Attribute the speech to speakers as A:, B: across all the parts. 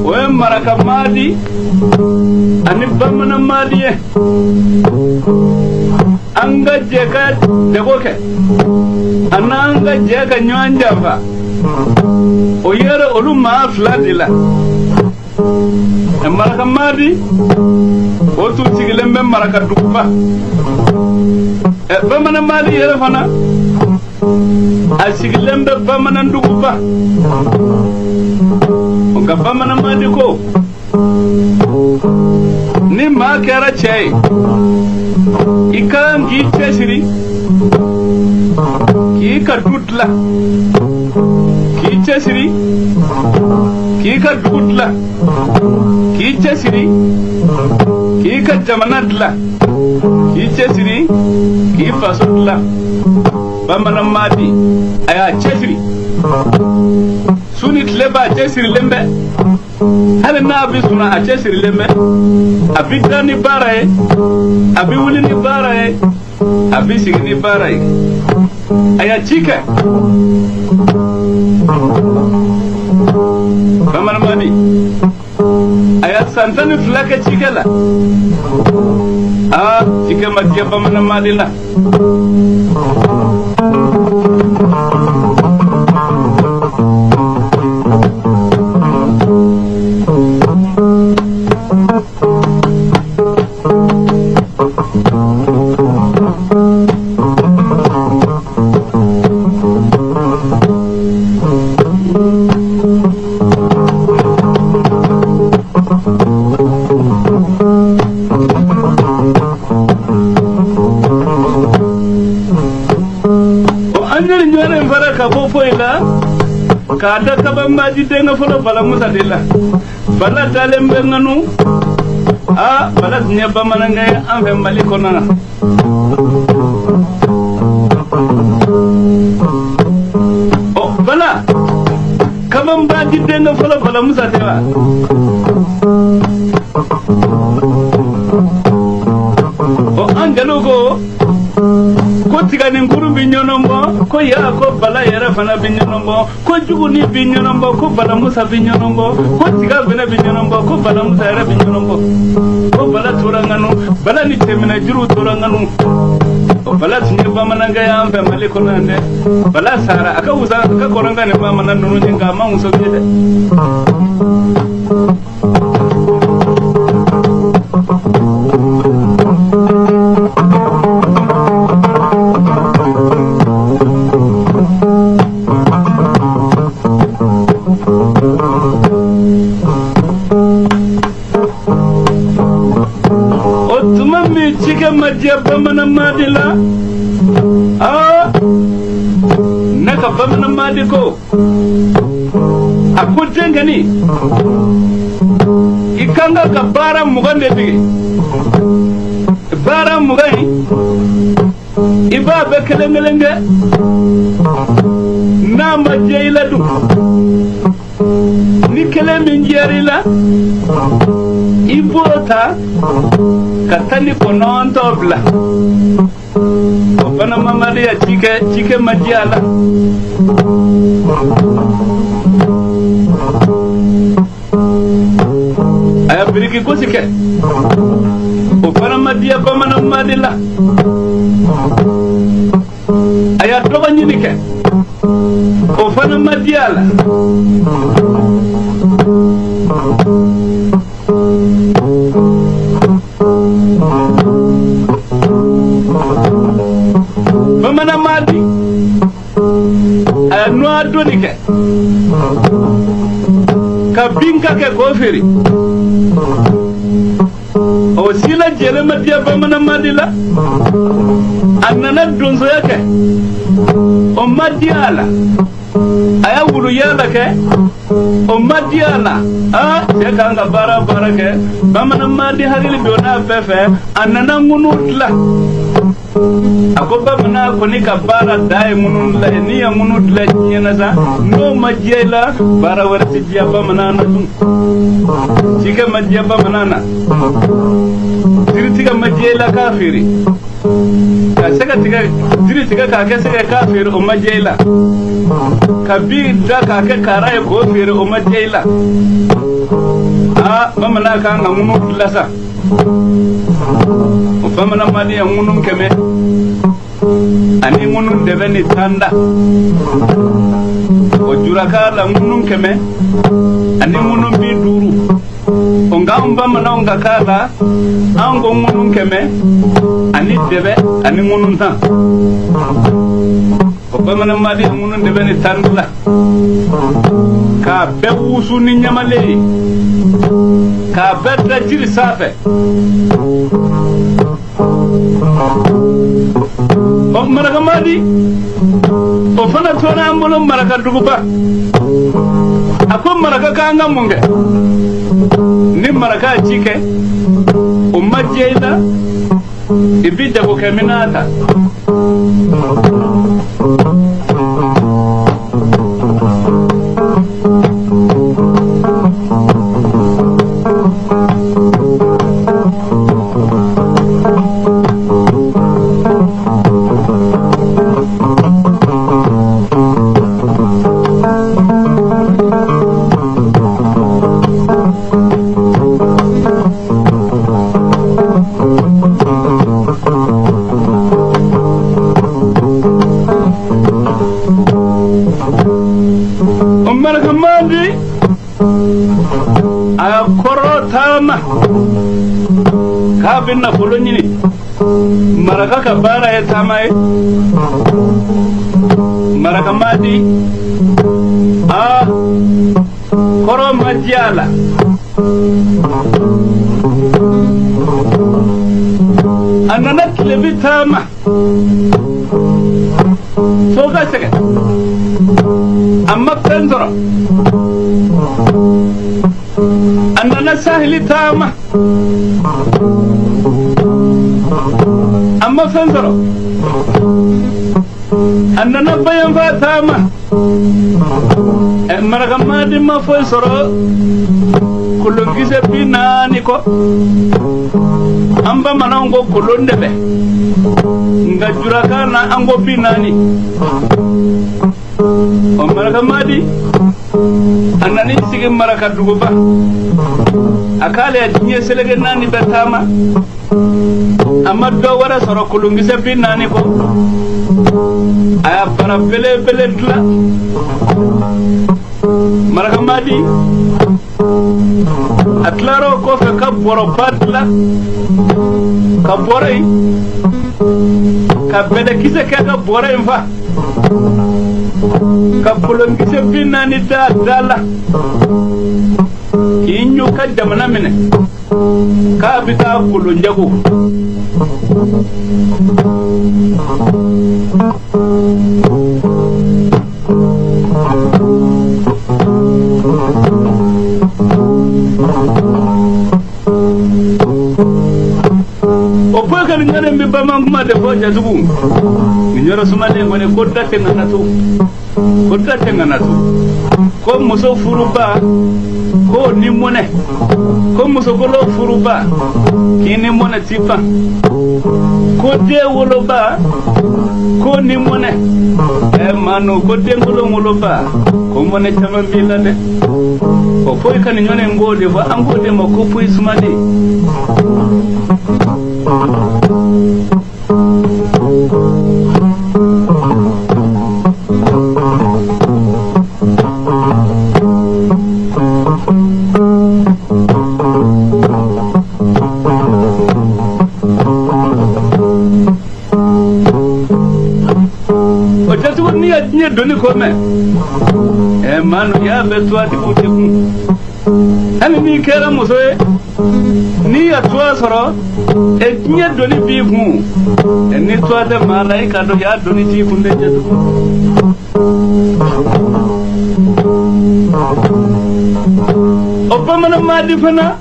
A: we maraka madi ani bamana madi anga jeka degoke ananga jeka nyanja o yere oluma fladila maraka madi o tu tigilembe maraka dukuba bamana madi yere fana asigilembe bamana dukuba o bamana madi ko ni ma kera chei ikan gi chesiri ki ka dutla ki chesiri ki ka dutla ki chesiri ki ka jamanadla ki chesiri ki fasutla bamana madi aya chesiri sunit leba chesiri lembe hal na abi suna a chesiri lembe abi dani baraye abi wuli ni baraye abi sigi ni baraye aya chika bamana madi aya santani flaka chika la chika matiya bamana madi la kada kaban maji denga folo bala musa dilla bala talembe nganu bala nyeba mananga an fe mali konana bala kaban maji denga folo bala musa dilla angelugo ko tigani nguru binyonombo ko ya ko bala yara fana binyonombo ko juguni binyonombo ko bala musa binyonombo ko tiga bena binyonombo ko bala musa yara binyonombo ko bala turanganu bala ni temina juru turanganu ko bala tinye bamananga ya ambe mali ko nande bala sara aka uza aka koranga ne bamanana nunu ninga ma muso bide madia bamana madila naka bamana madiko akutengani ikanga ka bara mugande bigi bara mugai iba be kelengelenge na madia iladu ni kelemi njerila ibota katani konon tobla bana mamadi ya chike madiala aya biriki kosike bana madia bana madila aya toba nyinike bana madiala bamana madi no adonike kabinka ke kofiri o sila jele madia bamana madila annana donzo yake o madiala aya wulu yala ke o madiala se kanga bara ke bamana madi harili dona fefe annana ngunutla akoba mana koni ka bara dai munun la ni ya munut la nyena za no majela bara warti jiya ba mana na dum tiga madia bamanana tiga madia la kafiri ka sega tiga ka ke sega kafiri o madia la kabi da ka ke karaye ko fere o madia la bamana ka ngunu lasa o bamana mali ngunu keme ani ngunu deveni tanda o juraka la ngunu keme ani ngunu bi duru o ngamba mana onga kala ango ngunu keme ani debe ani ngunu tan o bamana mali ngunu deveni tanda ka be wusu ni nyamale ka bedda jiri safe o maraka madi o fana tona ambulo maraka duguba ako maraka kanga munge ni maraka chike o majela ibida ko keminata kabinna fulonyini maraka ka bara ya tamai maraka madi koro majala anana klebi tama soga sege amma pendoro anana sahili tama amma pendoro anana bayan fatama maraka madi ma foi soro kulungise binani ko amba manango kulondebe ngajura kana ango binani o maraka madi anani sigi maraka duguba akale adinye selege nani betama amma do wara soro kulungise binani ko aya para bele tla maraka madi atlaro ko fe kaboro patla kabore kabede kise ka bore mfa kabulon kise binani dala kinyu kadamana mine ka bita kulun jago opo kan ngare mi bamanguma de boja dugu nyoro sumane ngone kodda tenganatu ko muso furuba ko ni mone ko muso golo furuba kini mone tipa ko de woloba ko ni mone manu ko de ngolo ba ko mone tama bilade o foy kan nyone ngode ba angode mako foy sumade nye doni kome manu ya betwa di uteku ani ni kera muso ni ya twa soro nye doni bi ku ni twa de malaika do ya doni ti kunde jetu obamana madi fana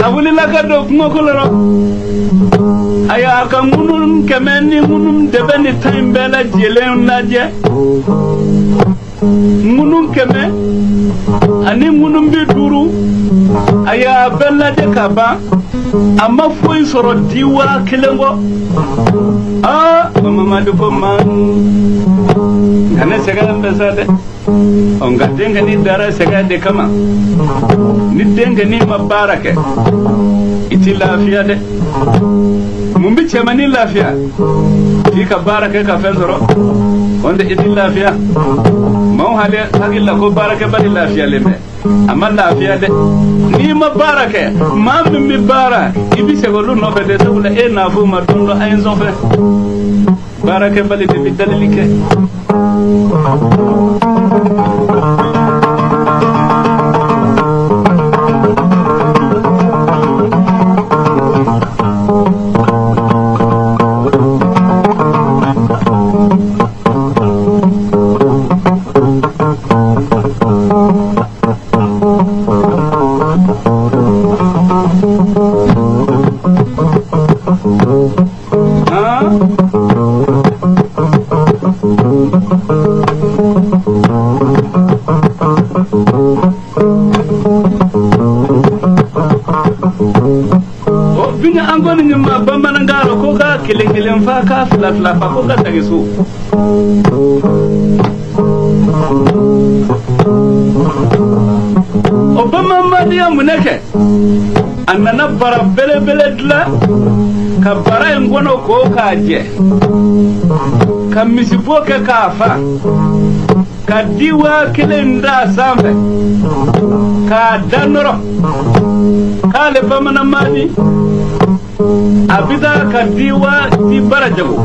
A: abuli laka do ngokolo aya ka munum kemeni munum debeni time bela jelen naje munun keme ani munun bi duru aya bella de kaba amma foi soro diwa kelengo mama de ko man kana sega mbesade on gadenga ni dara sega de kama ni denga ni mabarake iti lafiya de mun bi cemani lafiya fi ka baraka ka fenzoro wanda iti lafiya mau hale hagilla ko baraka bari lafiya leme amma lafiya de ni mabarake ma min mi bara ibi segolu no fe de sabula e na fu ma dondo ayin zo fe baraka bali de bi dalilike binya angoni ni ma bamana ngaro ko ka kilen fa ka fla fa ko ka tagisu obama madiya muneke annana bara bele dla ka bara ngono ko ka je ka misibo ke ka fa ka diwa kilenda sambe ka danoro ka le bamana madi abida ka diwa di bara jago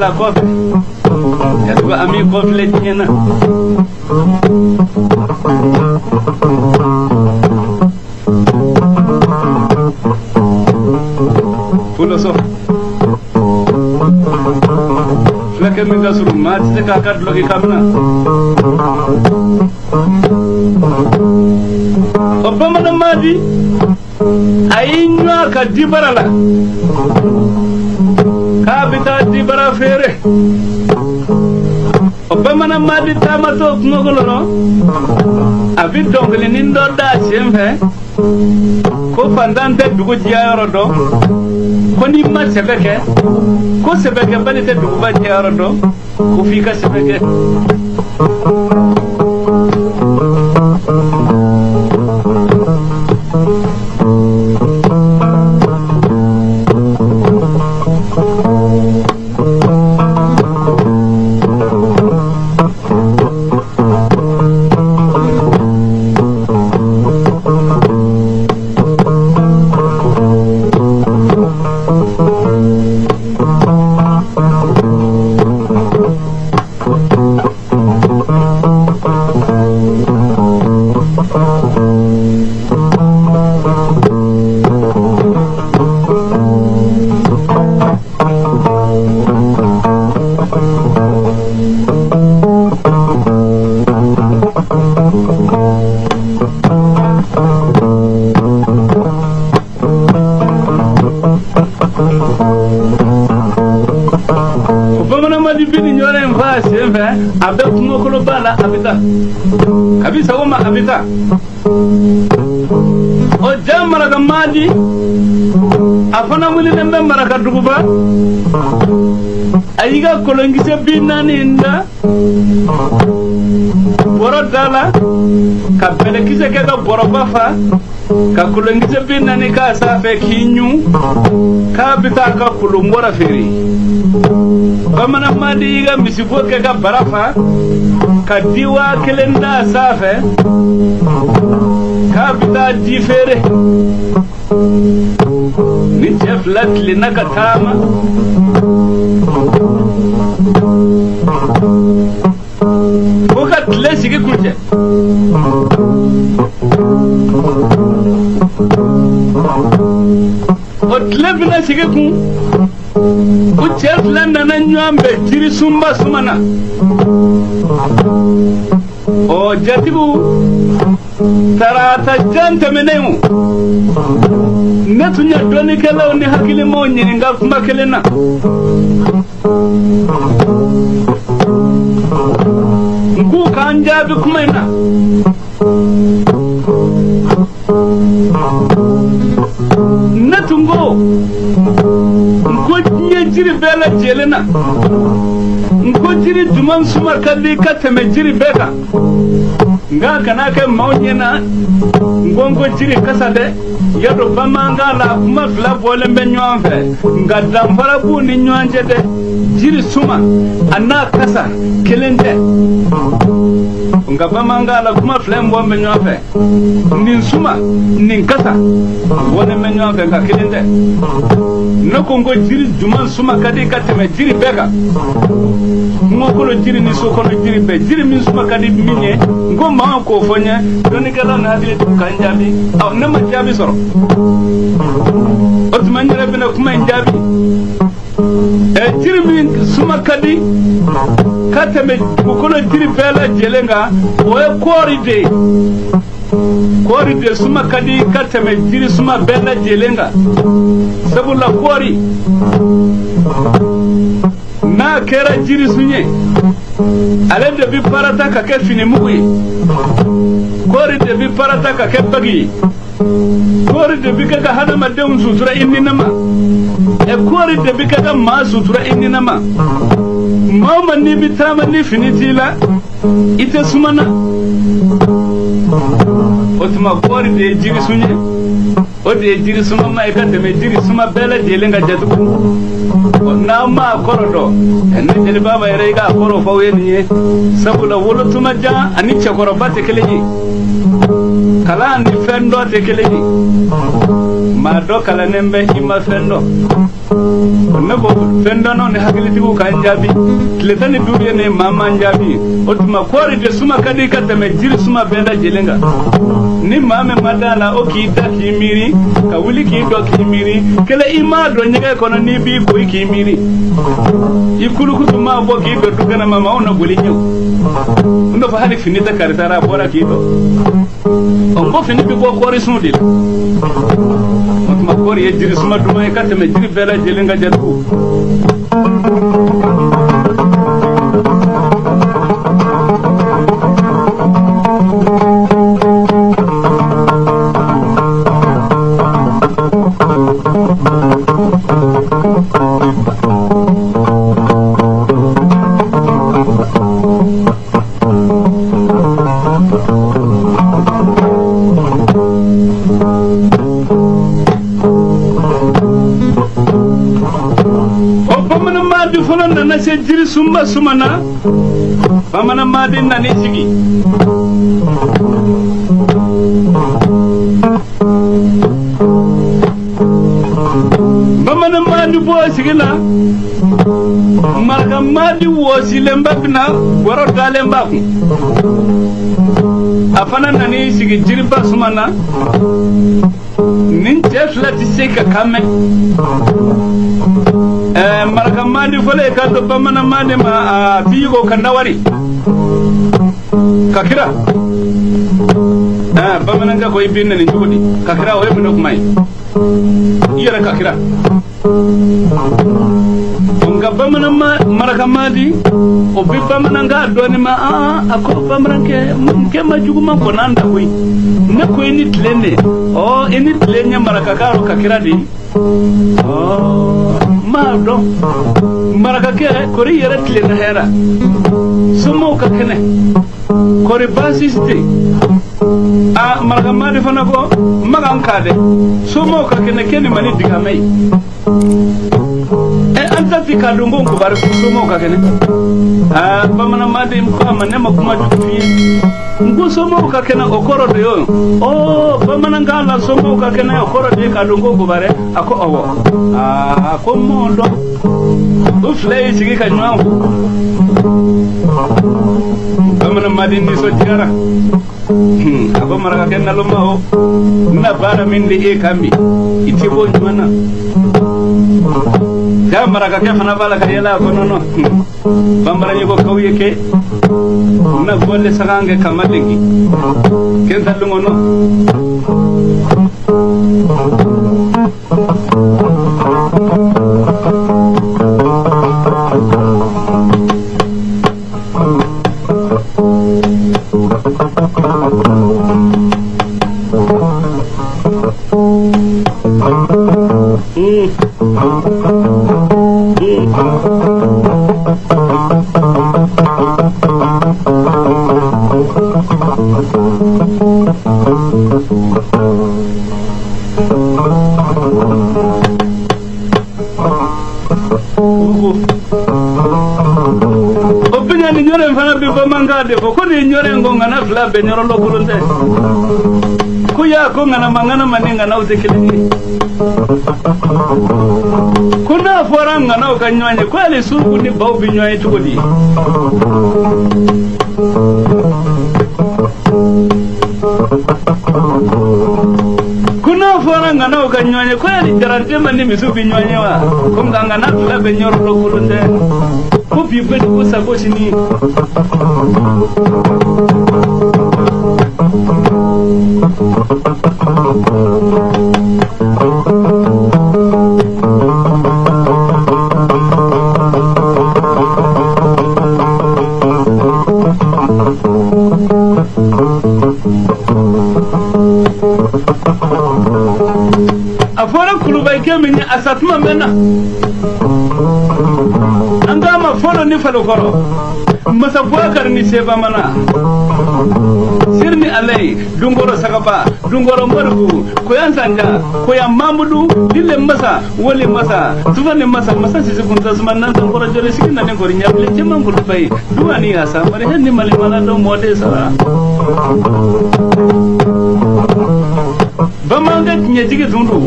A: la kof ya tuga ami kof le nyena fulo so flake mi gasuru mat se ka kat logi kamna obama na madi ayinwa ka dibarala kabita dibara fere obama na madi tamato ngogolo no abi dongli nindo da semfe ko fandante dugo jiyaro do ko ni ma sebeke ko sebeke balite dugo ba jiyaro do ko fika sebeke abe kungo kolo bala abita kabisa woma abita o jamara ga madi afana mulinen be maraka duguba ayiga kolongise binani inda boro dala ka belekise ke ga boro bafa ka kolongise binani ka safe kinyu ka bita ka kulumbora feri bamana madi yiga misibo ke ga barafa ka diwa kelenda safe ka bita di fere ni jeflat linaka tama Bokat le sige kunje Otle bina sige kun U chef landa na nyambe jiri sumba sumana O jatibu tarata janta menemu Netunya doni kela oni hakili mo nyenga kuma kelena Ngu kanjabi kumaina Natungo Nko jiri bela jelena Nko jiri duman sumar kadi kateme jiri beka Nga kanake maunyena Ngongo jiri kasade Yado bamanga la kuma fila vole mbe nyuanfe Nga damfara bu ni nyuanje de Jiri suma Ana kasa kelende Nga bamanga la kuma fila mbe nyuanfe Nin suma Nin kasa Wone mbe nyuanfe nga kelende Nokongo jiri duman suma kadi kateme jiri beka Ngokolo jiri ni sokono jiri be Jiri min suma kadi minye Ngomba ko fonya doni kala na hadi kanjabi aw nama jabi soro otman rabina kuma jabi jirmi suma kadi katame kono jiri bela jelenga o koride suma kadi katame jiri suma bela jelenga sabula kori na kera jiri sunye ale de bi parata ka ke fini mugi kori de bi parata ka ke bagi kori de bi ka hada madam sutura inni nama e kori de bi ka ma sutura inni nama mama ni bi tama ni finitila ite sumana otuma kori de jiri sunye o de jiri suma ma e ka de me jiri suma bela de lenga jatu na ma korodo enne jeli baba yere ga koro fawe ni sabula wolo tuma ja ani chekoro bate keleji kala ni fendo te keleji ma do kala nembe ima fendo ne bo fendo no ne hakiliti ko kan jabi tletani duriye ne mama jabi otuma kori de suma kadi kata me jiri suma benda jelenga ni mame madala o ki ta kimiri ka wuli ki do kimiri kele ima do nyega kono ni bi ko kimiri ikulu kutuma bo ki do dugana mama ona goli nyu ndo fa hali finita karitara bora ki do on bo fini bi ko kori sundil otuma kori e jiri suma duma e kata me jiri bela jelenga jatu na se jiri sumba sumana bamana madin na ne sigi bamana madi bo sigila marga madi wo silemba bina waro dalemba ku afana na ne sigi jiri ba sumana nin teflati seka kame marka madi fole ka do bamana madi ma figo kandawari kakira bamana nga koy binna ni jodi kakira o hebno kumay yara kakira nga bamanan marakamadi o bi bamanan ga doni ma ako bamanan ke majuguma ko nan da koy ne ko ni tlene o ini tlenya marakakaro kakiradi ma do marakake kori yere tlena hera sumo kakene kori basiste marakamadi fana ko magan kade sumo kakene keni mani digamai antati kadungo ko bar sumo kakene bamana made ko amane makuma jufi ngo somo kakene okoro de yo bamana ngala somo kakene okoro de kadungo ko bare ako owo ako mondo uflay sigi kanywa bamana made ni so tiara ako maraka kenna lo maho na bara min de kambi itibo nyana ya maraka ke fana bala ka yela ko nono bambara ni ko kawye ke na golle sagange kamadengi ken tallu ngono opinya ni nyore mfana bibo mangade ko ni nyore ngonga na fla be nyoro lo kulunde kuya ko ngana mangana maninga na utekilini kuna foranga na ukanyanye kweli suku ni bau binywaye tukodi kuna foranga na ukanyanye kweli jarantema ni misu binywaye wa kumganga na fla be nyoro lo kulunde kupi kwetu kusa koshi ni afora kulubai kemenya asatuma mena andama folo ni falo koro masa buakar ni seba mana sirni alai dungoro sagaba dungoro margu koyan sanja koyan mamudu dille masa woli masa tufani masa sisi kunta sumanna dungoro jore sikina ne gori nyable jemman kulubai duani ya samare henni mali mala do mode sara bamanga tinye jige dundu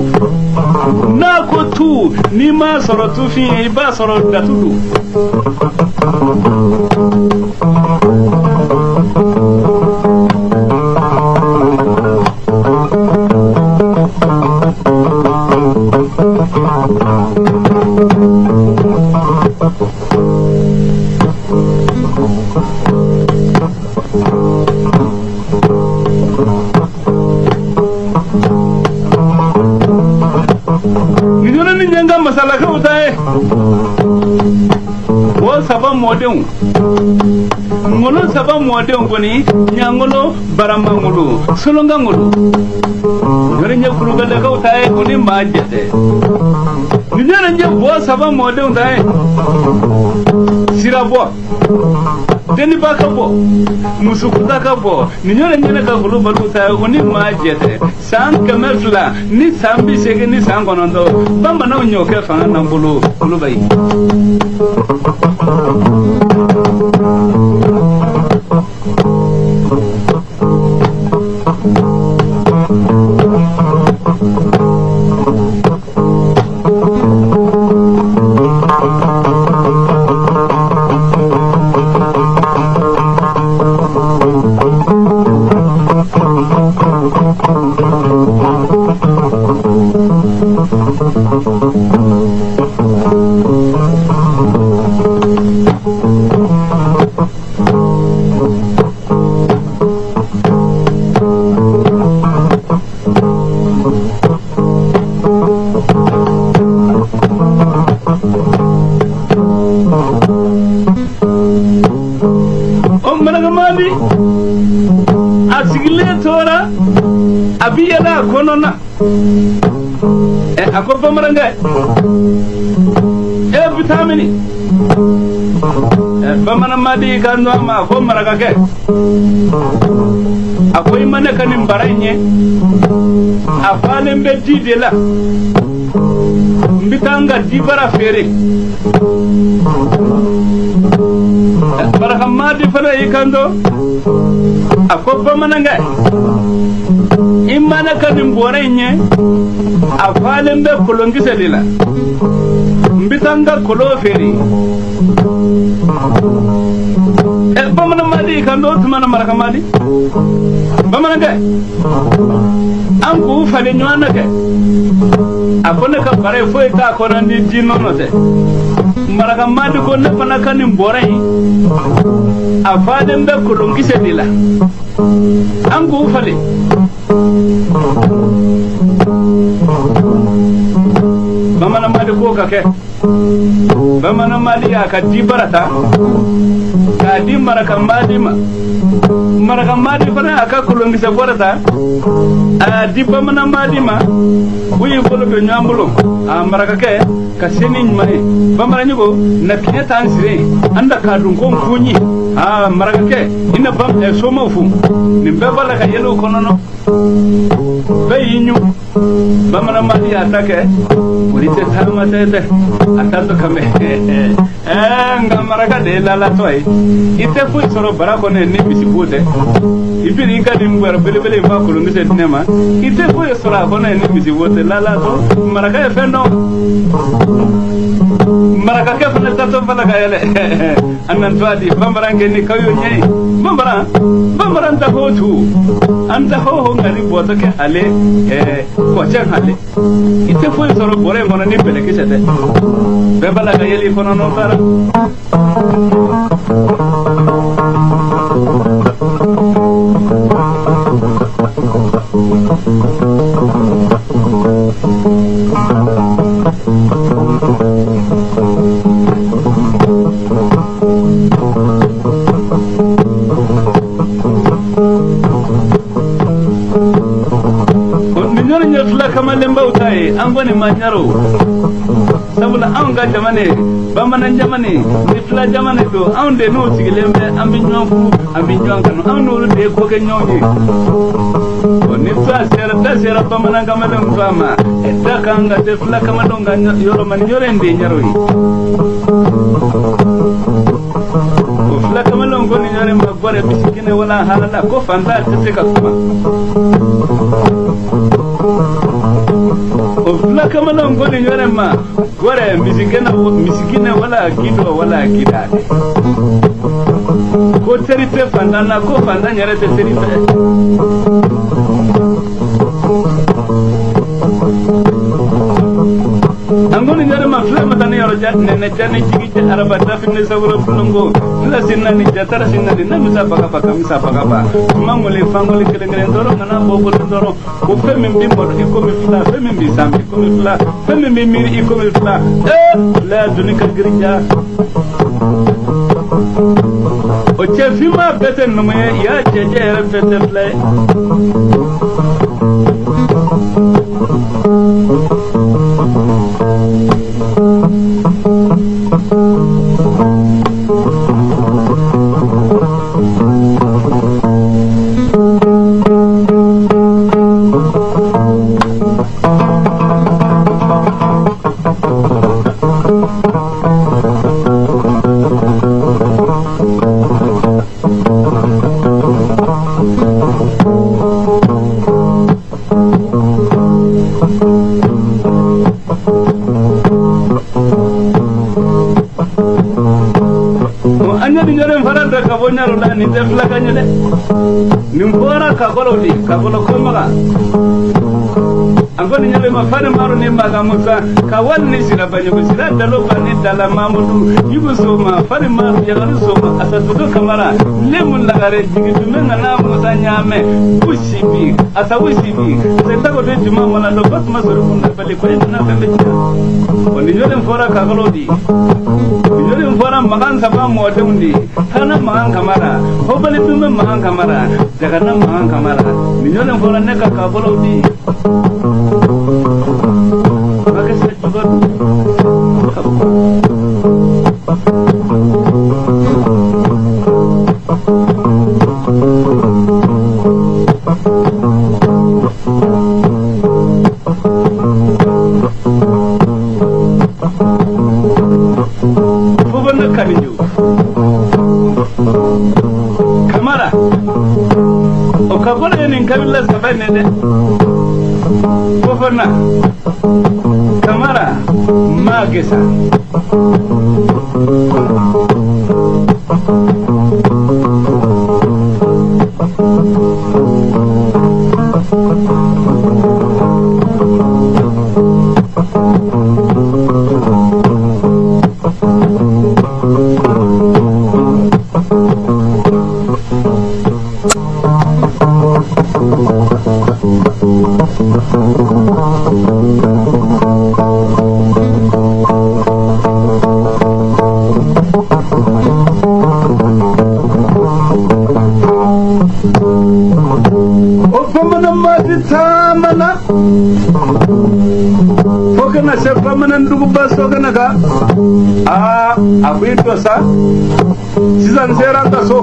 A: na ko tu ni ma soro tu fi ba soro datudu masala ka utae wo saba modem ngolo saba modem boni nyangolo barama ngolo solonga ngolo yore nya kuruga da ka utae boni majete ni nyara nya wo saba modem utae sirabo deni baka bo musukuta ka bo ni nyore nya ka kulu balu utae boni majete san kamefla ni sambi sege ni sangonondo bamba na nyoke fanga na mbulu kulubai abiya na konona ako bamaranga vitamini bamana madi kanu ama ko maraga ke akoy mane kanim baranye afale mbedi de la mbitanga dibara fere baraka madi fara ikando ako bamana nga imana kanim borenye afale mbe kolongise de la mbitanga kolo fere bamana madi kando tumana maraka madi bamana ga anku fale nywana ga akone ka bare foi ta kona ni dino note maraka madi ko ne pana kanim borai afade mbe kulungi sedila anku fale bamana madi ko kake bamana madi ya ka dibarata ka di maraka madi fana aka kulungi se borata a di bamana madi ma buyi bolo be nyambulo a maraka ke ka seni nymane bamana nyugo na pineta ansire anda ka dun ko kunyi a maraka ke ina bam e soma fu ni bebala ka yelo konono be yinyu bamana madi atake urite tama tete atando kame nga maraka de la toy ite fu soro barako ne ni bisibude ibiri ka di mbara bele ba ko ngi set nema ite fu soro ko ne ni bisibude la to maraka e fendo maraka ke fana tato fana ka yele annan fadi bambara ngeni kayo nyai bambara nda hotu anta ho ngari boto ke ale ko chen hale ite fu soro bore ngona ni bele ke sete be bala ka yeli kono no tara kamalle mbawtaye an goni manyaro sabula an ga jamane bamanan jamane ni fla jamane do an de no sigilembe an bi nyonfu an bi nyonkano an no de ko ke nyonyi ni fla sera bamanan gamale mfama edda kanga de fla kamado nga yoro man yore ndi nyaroyi ko fla kamalo ngoni nyare magore bisikine wala halala ko fanda tete ka kuma ofla kamana ngoni nyore ma gore misikine wala gido wala gidade ko terite fandana ko fanda nyare te terite angoni nyare ma fla matani yoro jatne ne jani jigi araba dafine sawro fulungo la sinna ni jatara sinna ni na misa baka ba mangole fangole kele ndoro ngana bobo ndoro ko femme mbi mo iko mi fla femme mbi sambi ko mi fla femme mbi miri iko mi fla la dunika girja o che fima beten no ya jeje beten fla nyaro da ni def la kanyele nim bora ka golo ko maga angoni nyale ma fane maro ni maga musa ka walni sira banyo ko sira dalo bani dala mamudu yugo so ma fane maro ya galu so ma asatu do kamara lemun lagare jigitu menga na musa nyame usibi asa usibi senta ko de juma mala lo bat masuru kun bali ko na fembe Nijolen fora kagalodi. Nijolen fora makan sama muate undi. Kana makan kamara. Hobali tume makan kamara. Jakarna makan kamara. Nijolen fora neka kagalodi. Pakai juga kamara o kabole nin kabila sabane de kofana kamara magesa Fokana sefa manan dugu baso kana ka abu to sa sizan sera ka so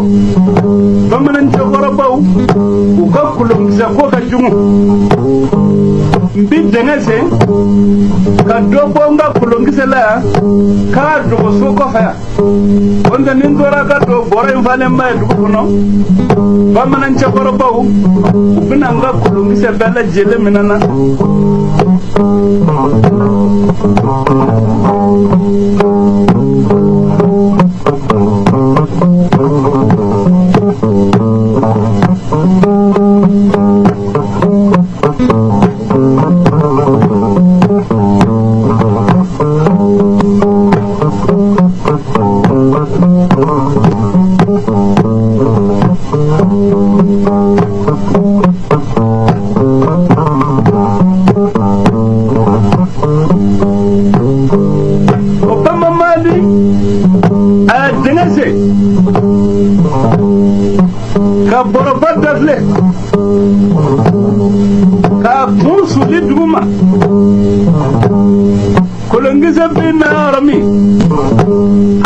A: bamanan jogoro baw u ka kulum sa ko ka jumu mbi dengase ka dobo nga kulum gisela ka dogo so ko fa wanda nin dora ka do bora infale may dugu kono bamanan jogoro baw bina nga kulum gisela jele minana ka boroba dafle ka kursu liduma kolongiza bina rami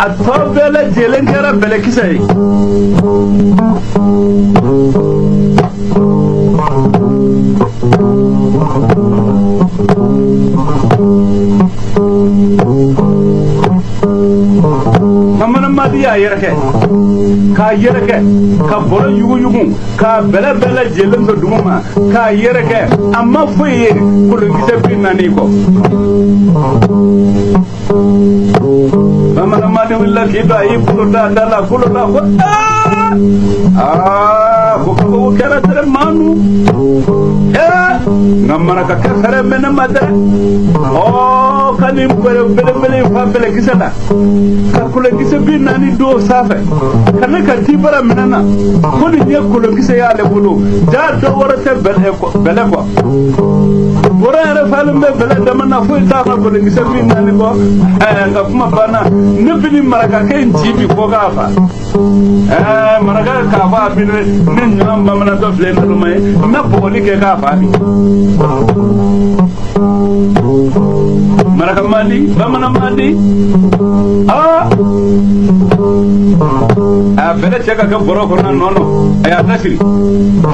A: atobela jelen kara bele kisai namana madiya yerke ka yerke ka boro yugu ka bele bele jelen do duma ka yerke amma foye kolongiza bina ni ko namana madi willa kida yi puloda dala puloda ko ko kera tere manu namana ka kere mena madara kanim bele bele fa bele kisada ka kula kise bi nani do safa kana ka tibara menana ko ni ne kula kise ya le bulu da do warata bele ko bora ara falum be bele da mana fu ta ka kula kise bi nani ko ga kuma bana ne bini maraka kai jibi ko ga fa maraka ka fa bi ne nyam ba mana do fle na mai na boli ke ka fa bi maraka mali bamana mali bele cheka ka boro kona nono aya tasiri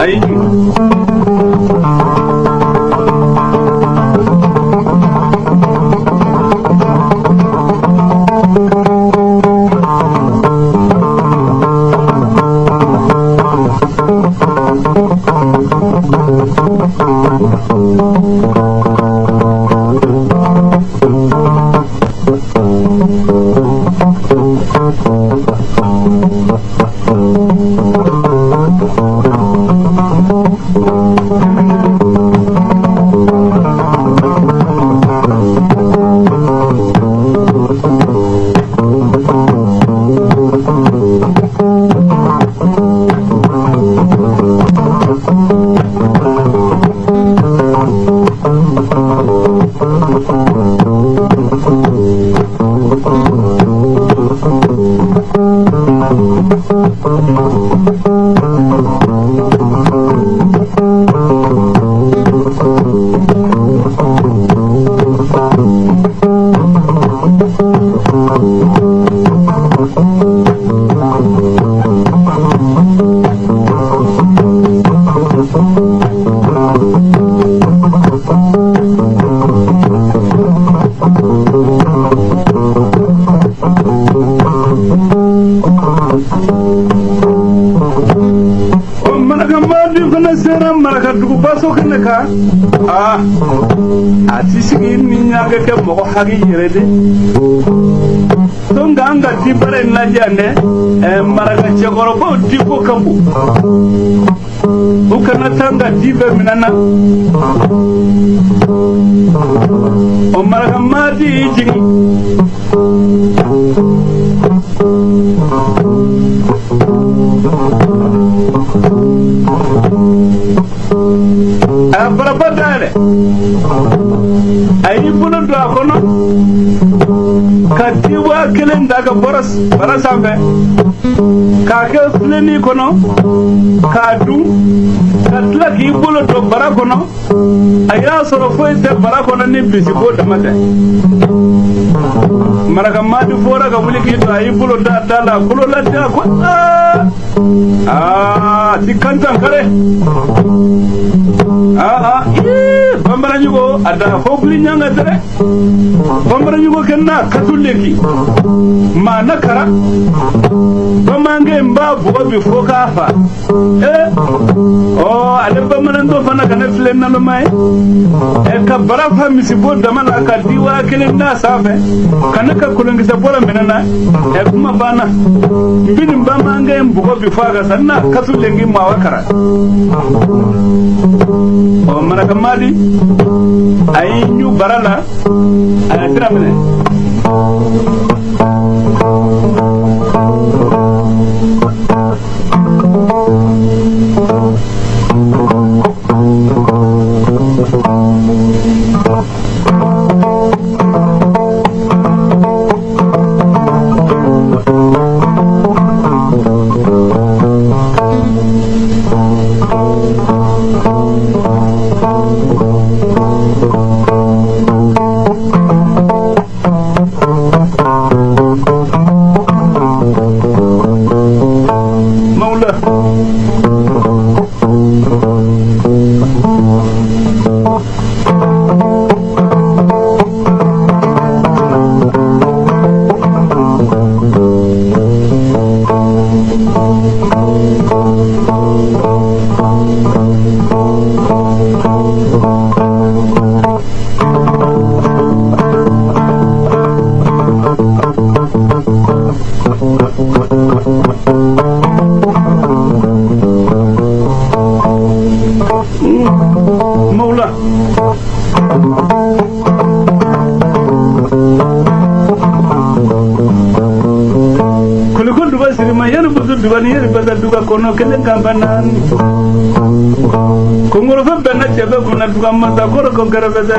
A: ayi dugu baso kene ka ati sigi ni nyaga ke mo hagi yere de to nganga ti bare na jande maraga che goro bo di ko kambu ukana tanga di be minana o maraga madi jigi Barabadale ayi bulu do akono kadiwa kelen daga barasambe ka ke fleni kono ka du katla ki bulu do barakono aya soro foite barakono ni bisibo damade maraga madu fora ga wuli ki to ayi bulu da dala kulo la da ko dikantan kare bambara nyugo ada fogli nyanga tere bambara nyugo kenna katuleki ma nakara bamange mba bugo bi foka fa ale bambara ndo fana kana flen na mai ka barafa misibo damana ka diwa kelen na safe kana ka kulungi sabora menana kuma bana mbini bamange bugo bi foka sanna katuleki ma wakara o maraka madi ay ñu barala ay tramene Moula Kulikun duba sirima yeri buzu duba ni yeri baza duba kono kele kambanan Kunguru fe bena chebe kuna duba mata koro kongere beze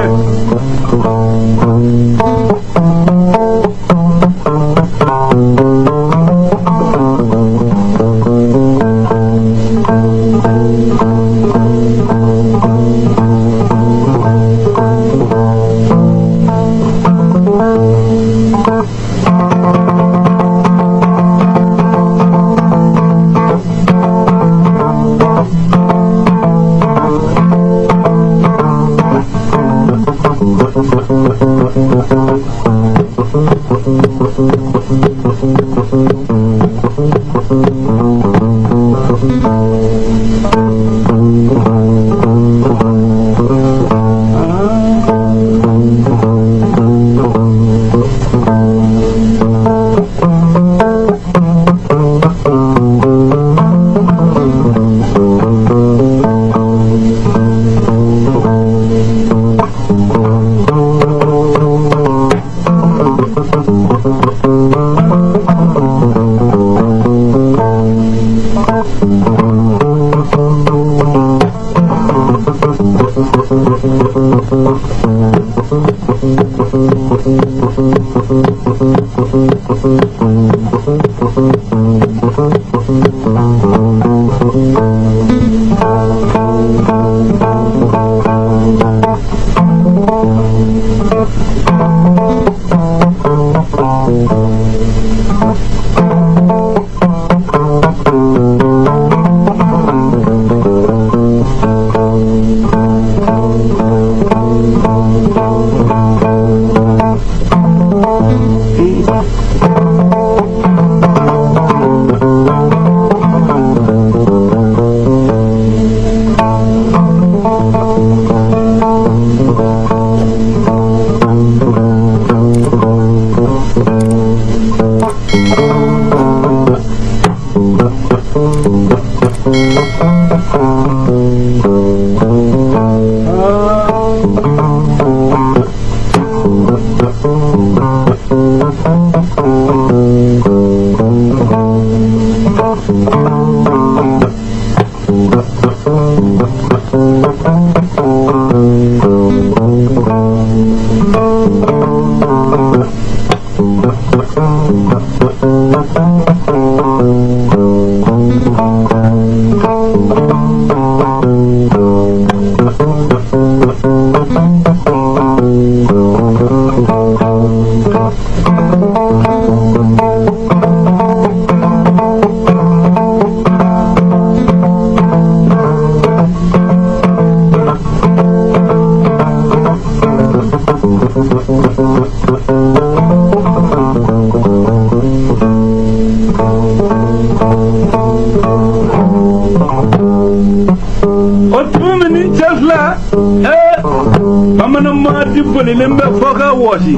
A: Lembe foka washi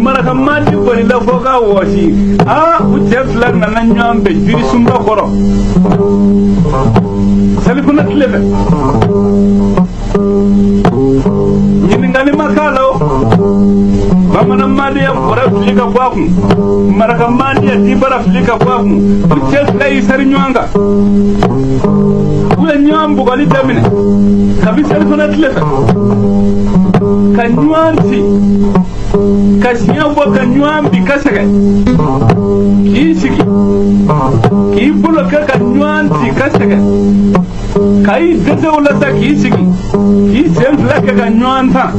A: maraka mandi boni la foka washi uchef la nana nyambe jiri sumba koro salifuna tlebe nyini ngani makalo bamana mandi ya bora flika kwaku maraka mandi ya tibara flika kwaku uchef la isari nywanga ule nyambu kwa litamine kabisa salifuna tlebe kanywanti kasinyambo kanywambi kasaka kisiki kibulo kanywanti kasaka kai dede ulata kisiki kisembla kanywanta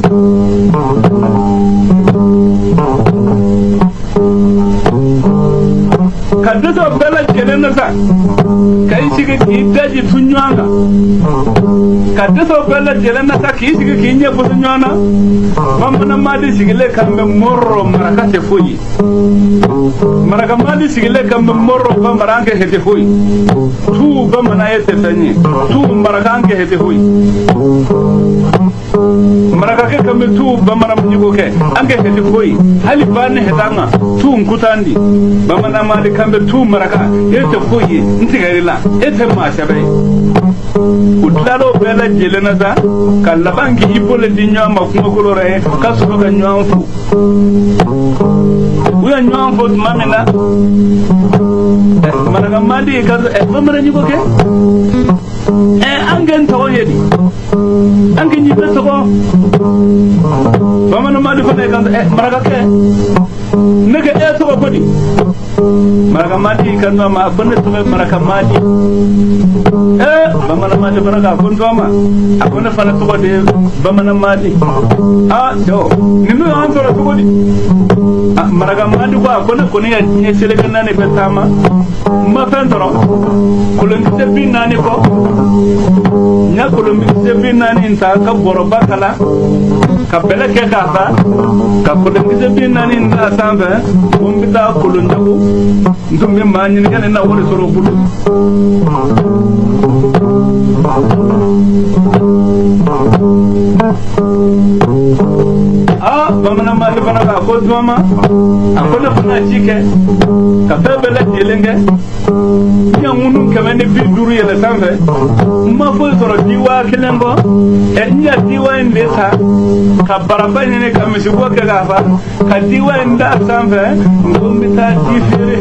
A: kadeto bela kenenata kai sigi kidaji tunywanga kadeto bela jelenata kisigi kinye butunywana mamana madi sigile kambe morro maraka te fuyi maraka madi sigile kambe morro ba maranke hete fuyi tu ba manayete tanye tu marakanke hete fuyi maraka ke kambe tu ba maram nyugo ke anke hete fuyi hali bane hetanga tu nkutandi ba mana madi kambe tu maraka hete fuyi ntigarila hete mashabe udlalo bela jelenata kalabangi ibole dinyo makuma kolore kasuko ga nyamfu uya nyamfu mamina managa mandi kazo mamara nyugo ke angen tawo yedi angen nyibe soko mamana mandi fane kazo maraga ke nege soko kodi maraga mandi kazo ma bonne to maraga mandi bamana mandi maraga kondo ma akone fana to de bamana mandi do nimu antoro to kodi maraga mandi ko akone koni ya nyesele kanane betama ma fendoro kolongi binani ko nya kolongi binani inta ka boroba kala ka bele ke kafa ka kolongi binani inta sambe umbita kolonjabu ndumbe manyi ngene na wori soro bulu bamana mali bana ka ko doma akona fana chike ka bele jelenge ya ngunu kamene bi duru yele sambe ma fo soro diwa kelembo nya diwa ndeta ka baraba ne ka misigo ka gafa ka diwa nda sambe ngombi ta tifere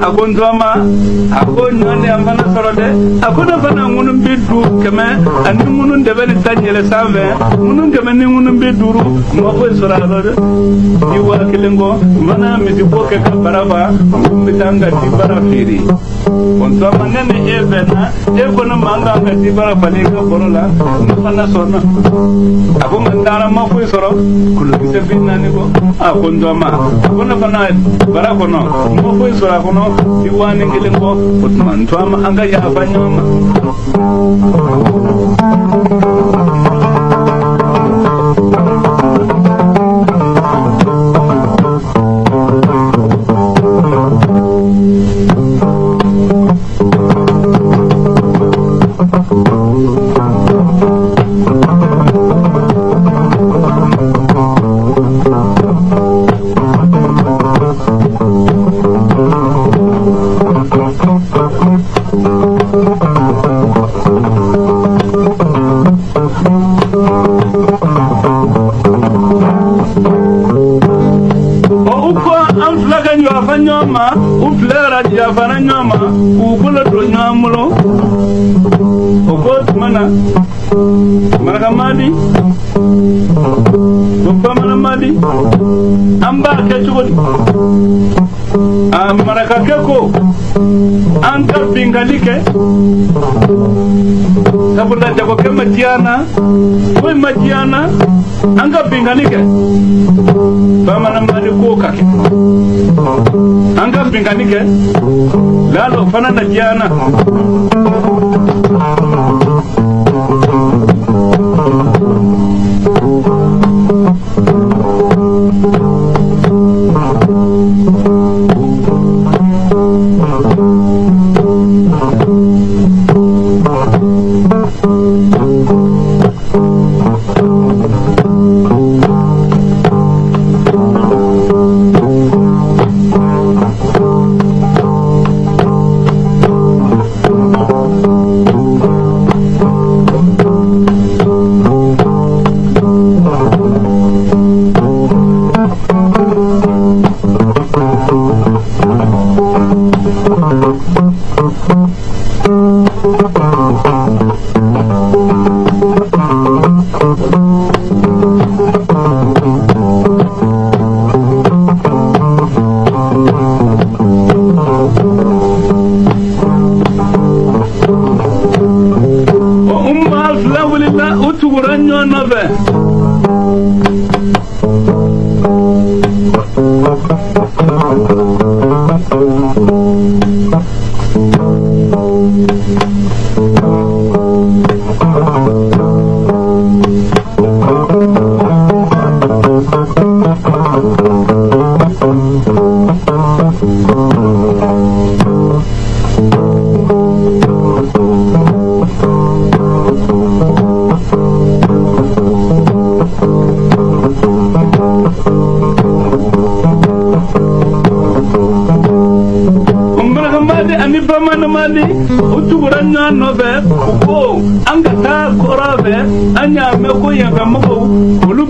B: Akondoma akonyo ne amana sorode akona fana ngunum bidu keme andi ngunum de beli tanyele save ngunum keme ni ngunum biduru mo ko sorade diwa kilengo mana mi dibo ke baraba ngum bitanga di bara firi onto manene evena egono manga ngati bara palinga borola fana sona akon ngara ma ko soro kulu bise binna ni go akondoma akona fana bara kono mo ko soro kono diwani ngilengo utman twama anga ya fanyoma nyoma uflera ya fana nyoma ukula do nyamulo okot mana marakamadi upamana madi amba kechugodi marakakeko anka pingalike kabula jago kema diana we madiana anga pingalike pamana madi ko kake anga pingalike lalo fana na diana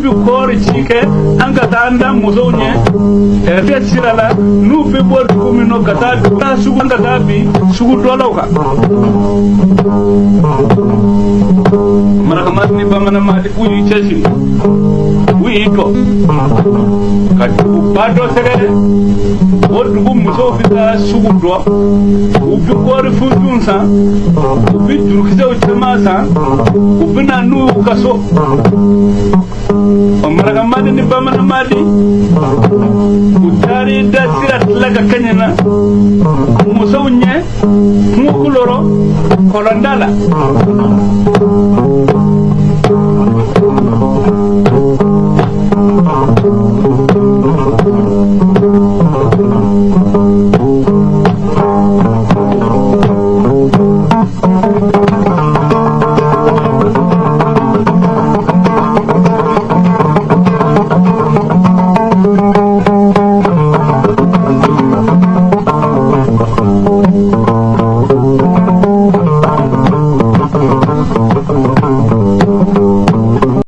B: bi kori chike anga tanda muzonye fe sirala nu be bod kumino kata ta sugu anga dabi sugu dolawka maraka ni bamana mati uyi cheshi uyi to kadu bado sere odugu muso fita sugu do ubi kori fundunsa ubi durkiza uchemasa ubi na nu kaso maraka ni bamana mati utari da sirat laga kanyana muso nye mukuloro kolondala